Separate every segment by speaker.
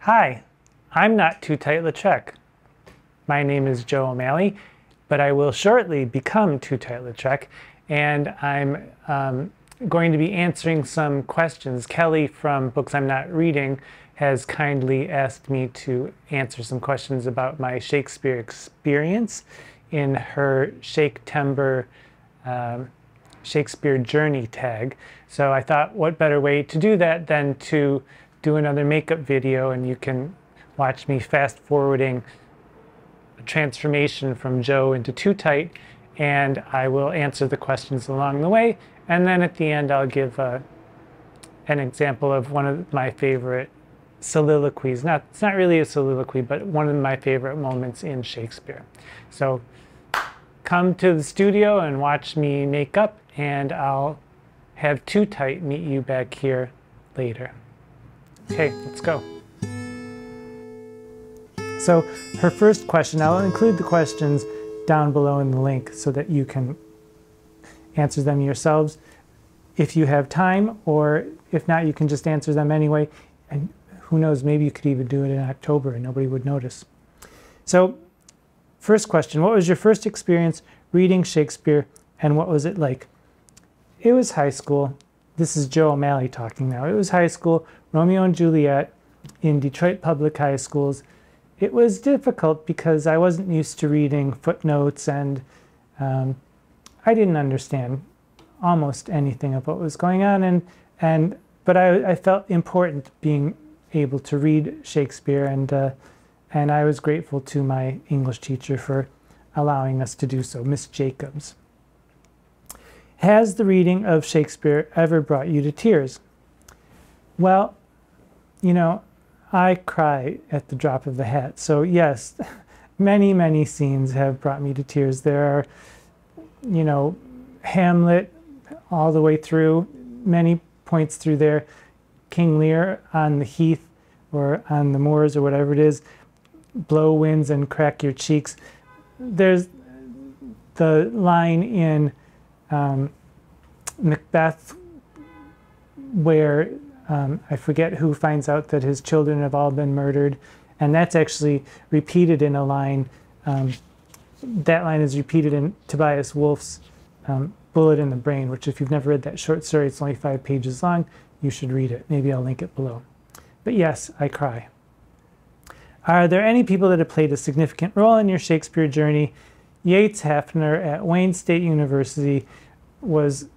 Speaker 1: Hi, I'm not too tight-Lautrec. My name is Joe O'Malley, but I will shortly become too tight-Lautrec, and I'm going to be answering some questions. Kelly from Books I'm Not Reading has kindly asked me to answer some questions about my Shakespeare experience in her Shaktember Shakespeare Journey tag. So I thought, what better way to do that than to do another makeup video, and you can watch me fast forwarding a transformation from Joe into Too Tight, and I will answer the questions along the way, and then at the end I'll give an example of one of my favorite soliloquies. It's not really a soliloquy, but one of my favorite moments in Shakespeare. So come to the studio and watch me make up, and I'll have Too Tight meet you back here later. Okay, let's go. So her first question, I'll include the questions down below in the link so that you can answer them yourselves if you have time, or if not, you can just answer them anyway. And who knows, maybe you could even do it in October and nobody would notice. So first question, what was your first experience reading Shakespeare and what was it like? It was high school. This is Joe O'Malley talking now. It was high school, Romeo and Juliet in Detroit public high schools. It was difficult because I wasn't used to reading footnotes, and I didn't understand almost anything of what was going on, but I felt important being able to read Shakespeare, and I was grateful to my English teacher for allowing us to do so, Miss Jacobs. Has the reading of Shakespeare ever brought you to tears? Well, you know, I cry at the drop of a hat. So yes, many, many scenes have brought me to tears. There are, you know, Hamlet all the way through, many points through there. King Lear on the heath or on the moors or whatever it is, blow winds and crack your cheeks. There's the line in Macbeth where I forget who finds out that his children have all been murdered, and that's actually repeated in a line. That line is repeated in Tobias Wolff's Bullet in the Brain, which if you've never read that short story, it's only 5 pages long, you should read it. Maybe I'll link it below. But yes, I cry. Are there any people that have played a significant role in your Shakespeare journey? Yates Hafner at Wayne State University was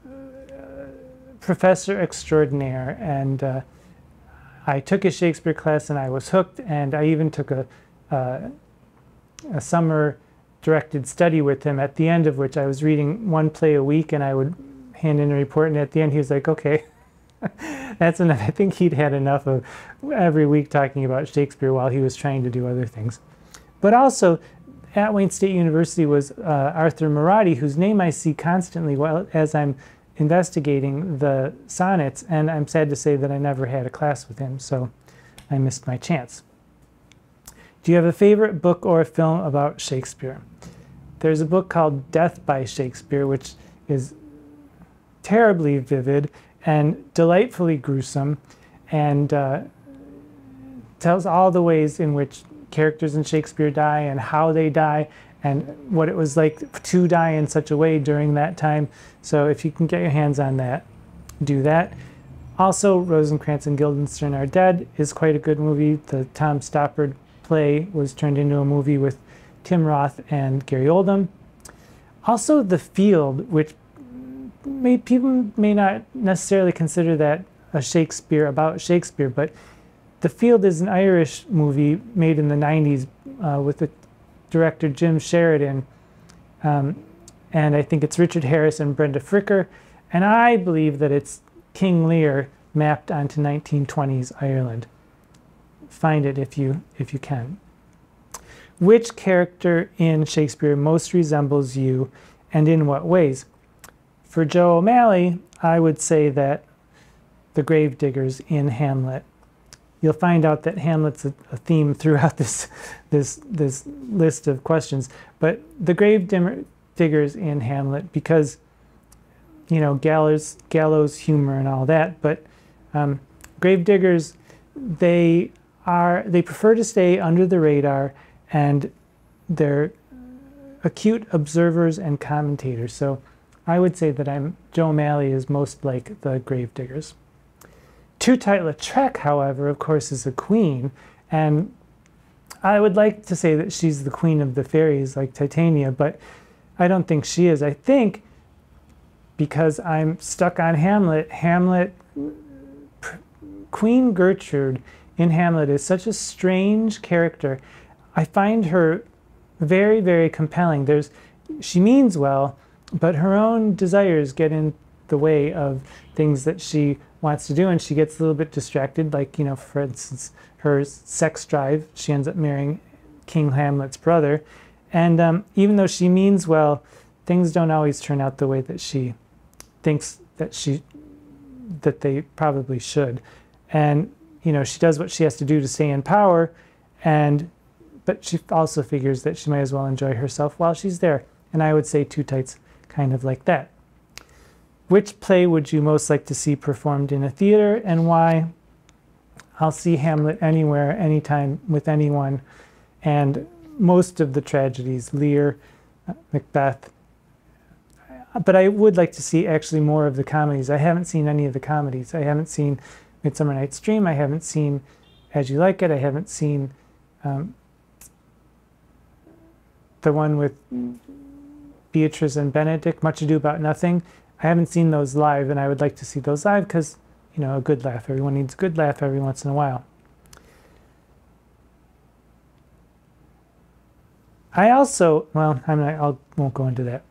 Speaker 1: professor extraordinaire, and I took a Shakespeare class and I was hooked, and I even took a summer directed study with him, at the end of which I was reading 1 play a week, and I would hand in a report, and at the end he was like, okay, that's enough. I think he'd had enough of every week talking about Shakespeare while he was trying to do other things. But also at Wayne State University was Arthur Marotti, whose name I see constantly as I'm investigating the sonnets, and I'm sad to say that I never had a class with him, so I missed my chance. Do you have a favorite book or a film about Shakespeare? There's a book called Death by Shakespeare, which is terribly vivid and delightfully gruesome, and tells all the ways in which characters in Shakespeare die and how they die, and what it was like to die in such a way during that time. So if you can get your hands on that, do that. Also, Rosencrantz and Guildenstern Are Dead is quite a good movie. The Tom Stoppard play was turned into a movie with Tim Roth and Gary Oldman. Also, The Field, which people may not necessarily consider that a Shakespeare about Shakespeare, but The Field is an Irish movie made in the 90s with the director Jim Sheridan, and I think it's Richard Harris and Brenda Fricker, and I believe that it's King Lear mapped onto 1920s Ireland. Find it if you can. Which character in Shakespeare most resembles you, and in what ways? For Joe O'Malley, I would say that the gravediggers in Hamlet. You'll find out that Hamlet's a theme throughout this list of questions. But the gravediggers in Hamlet, because, you know, gallows humor and all that, but gravediggers, they they prefer to stay under the radar, and they're acute observers and commentators. So I would say that Joe O'Malley is most like the gravediggers. Tut-Lautrec, however, of course, is a queen, and I would like to say that she's the queen of the fairies like Titania, but I don't think she is. I think because I'm stuck on Hamlet, Queen Gertrude in Hamlet is such a strange character. I find her very, very compelling. She means well, but her own desires get in the way of things that she wants to do, and she gets a little bit distracted, like, you know, for instance, her sex drive. She ends up marrying King Hamlet's brother, and even though she means well, things don't always turn out the way that she thinks that they probably should. And, you know, she does what she has to do to stay in power, but she also figures that she might as well enjoy herself while she's there. And I would say Tut-Lautrec kind of like that. Which play would you most like to see performed in a theater, and why? I'll see Hamlet anywhere, anytime, with anyone. And most of the tragedies, Lear, Macbeth. But I would like to see actually more of the comedies. I haven't seen any of the comedies. I haven't seen Midsummer Night's Dream. I haven't seen As You Like It. I haven't seen the one with Beatrice and Benedict, Much Ado About Nothing. I haven't seen those live, and I would like to see those live because, you know, a good laugh. Everyone needs a good laugh every once in a while. I also, well, I won't go into that.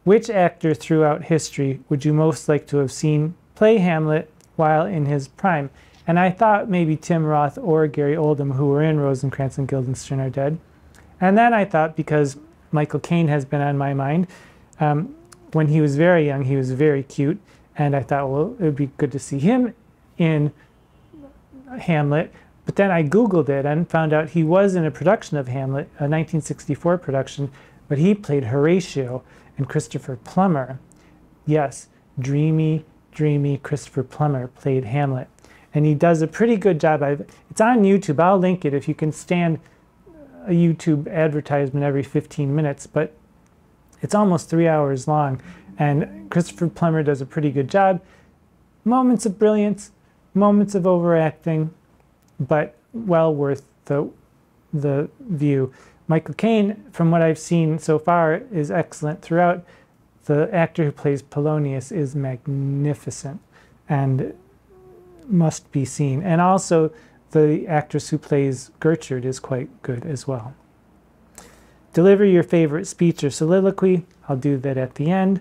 Speaker 1: Which actor throughout history would you most like to have seen play Hamlet while in his prime? And I thought maybe Tim Roth or Gary Oldman, who were in Rosencrantz and Guildenstern, are dead. And then I thought, because Michael Caine has been on my mind, when he was very young, he was very cute, and I thought, well, it would be good to see him in Hamlet. But then I Googled it and found out he was in a production of Hamlet, a 1964 production, but he played Horatio, and Christopher Plummer, yes, dreamy, dreamy Christopher Plummer played Hamlet. And he does a pretty good job. It's on YouTube. I'll link it if you can stand a YouTube advertisement every 15 minutes, but it's almost 3 hours long, and Christopher Plummer does a pretty good job. Moments of brilliance, moments of overacting, but well worth the view. Michael Caine, from what I've seen so far, is excellent throughout. The actor who plays Polonius is magnificent and must be seen. And also the actress who plays Gertrude is quite good as well. Deliver your favorite speech or soliloquy. I'll do that at the end.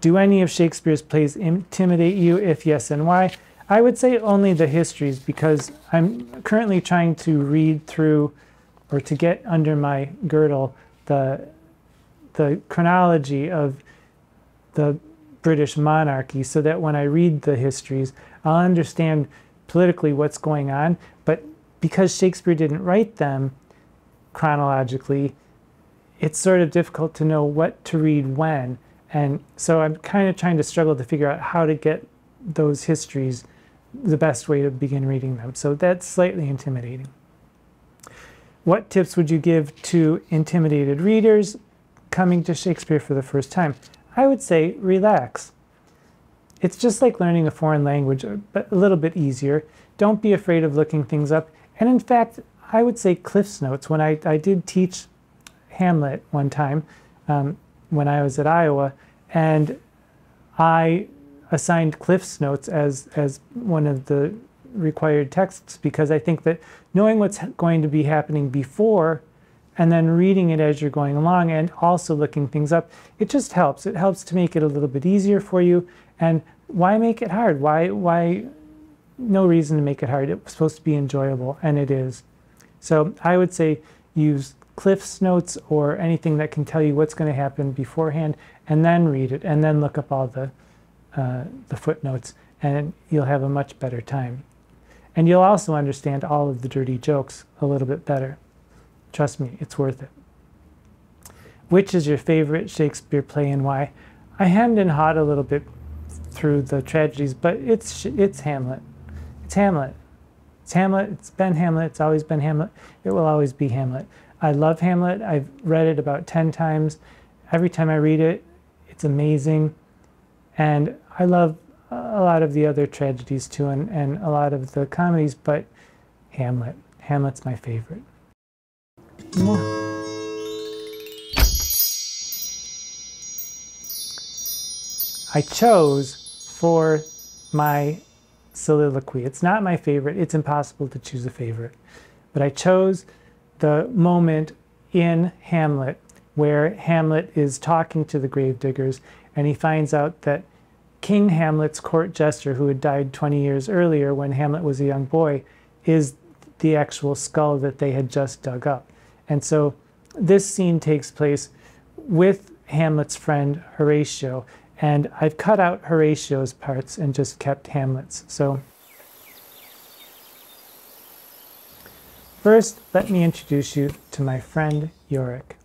Speaker 1: Do any of Shakespeare's plays intimidate you? If yes, and why? I would say only the histories, because I'm currently trying to read through, or to get under my girdle, the chronology of the British monarchy, so that when I read the histories, I'll understand politically what's going on. But because Shakespeare didn't write them chronologically, it's sort of difficult to know what to read when. And so I'm kind of trying to struggle to figure out how to get those histories, the best way to begin reading them. So that's slightly intimidating. What tips would you give to intimidated readers coming to Shakespeare for the first time? I would say relax. It's just like learning a foreign language, but a little bit easier. Don't be afraid of looking things up. And in fact, I would say Cliff's Notes. When I did teach Hamlet one time when I was at Iowa, and I assigned Cliff's Notes as one of the required texts, because I think that knowing what's going to be happening before and then reading it as you're going along and also looking things up, it just helps. It helps to make it a little bit easier for you. And why make it hard? Why? No reason to make it hard. It's supposed to be enjoyable, and it is. So I would say use Cliff's Notes or anything that can tell you what's going to happen beforehand, and then read it, and then look up all the footnotes, and you'll have a much better time. And you'll also understand all of the dirty jokes a little bit better. Trust me, it's worth it. Which is your favorite Shakespeare play and why? I hemmed and hawed a little bit through the tragedies, but it's Hamlet. It's Hamlet. It's Hamlet, it's been Hamlet, it's always been Hamlet, it will always be Hamlet. I love Hamlet. I've read it about 10 times. Every time I read it, it's amazing. And I love a lot of the other tragedies too, and a lot of the comedies, but Hamlet's my favorite. I chose for my soliloquy. It's not my favorite. It's impossible to choose a favorite. But I chose the moment in Hamlet where Hamlet is talking to the gravediggers and he finds out that King Hamlet's court jester, who had died 20 years earlier when Hamlet was a young boy, is the actual skull that they had just dug up. And so this scene takes place with Hamlet's friend Horatio. And I've cut out Horatio's parts and just kept Hamlet's. So first, let me introduce you to my friend Yorick.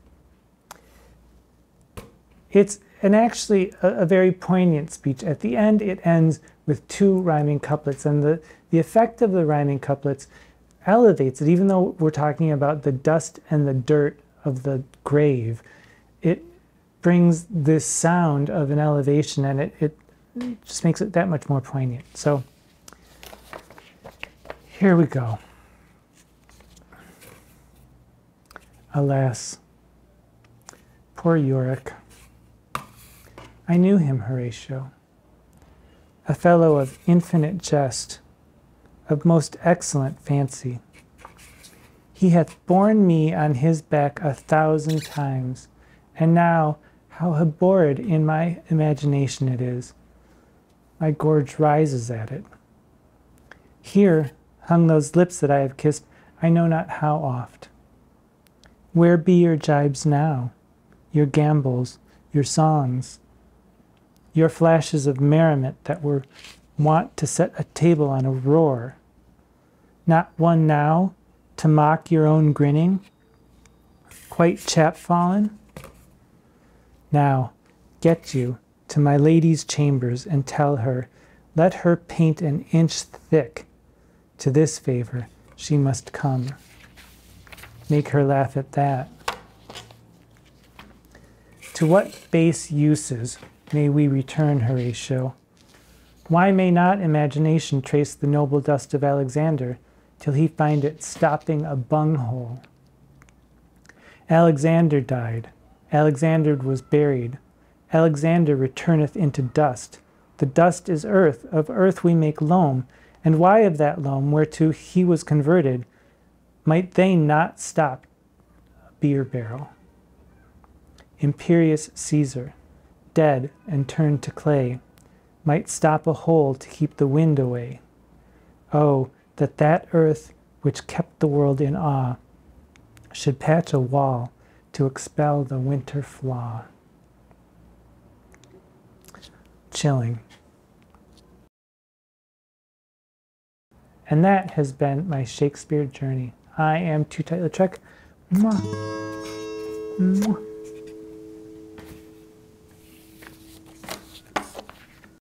Speaker 1: It's actually a very poignant speech. At the end, it ends with 2 rhyming couplets, and the effect of the rhyming couplets elevates it. Even though we're talking about the dust and the dirt of the grave, it brings this sound of an elevation, and it just makes it that much more poignant. So here we go. Alas, poor Yorick. I knew him, Horatio, a fellow of infinite jest, of most excellent fancy. He hath borne me on his back 1,000 times, and now how abhorred in my imagination it is. My gorge rises at it. Here hung those lips that I have kissed I know not how oft. Where be your jibes now, your gambols, your songs, your flashes of merriment that were wont to set a table on a roar? Not one now to mock your own grinning, quite chapfallen? Now, get you to my lady's chambers and tell her, let her paint an inch thick. To this favor she must come. Make her laugh at that. To what base uses may we return, Horatio? Why may not imagination trace the noble dust of Alexander till he find it stopping a bunghole? Alexander died. Alexander was buried. Alexander returneth into dust. The dust is earth. Of earth we make loam. And why of that loam whereto he was converted might they not stop a beer barrel? Imperious Caesar, dead and turned to clay, might stop a hole to keep the wind away. Oh, that that earth which kept the world in awe should patch a wall to expel the winter flaw. Chilling. And that has been my Shakespeare journey. I am Too Tight to Trek. Mwah. Mwah.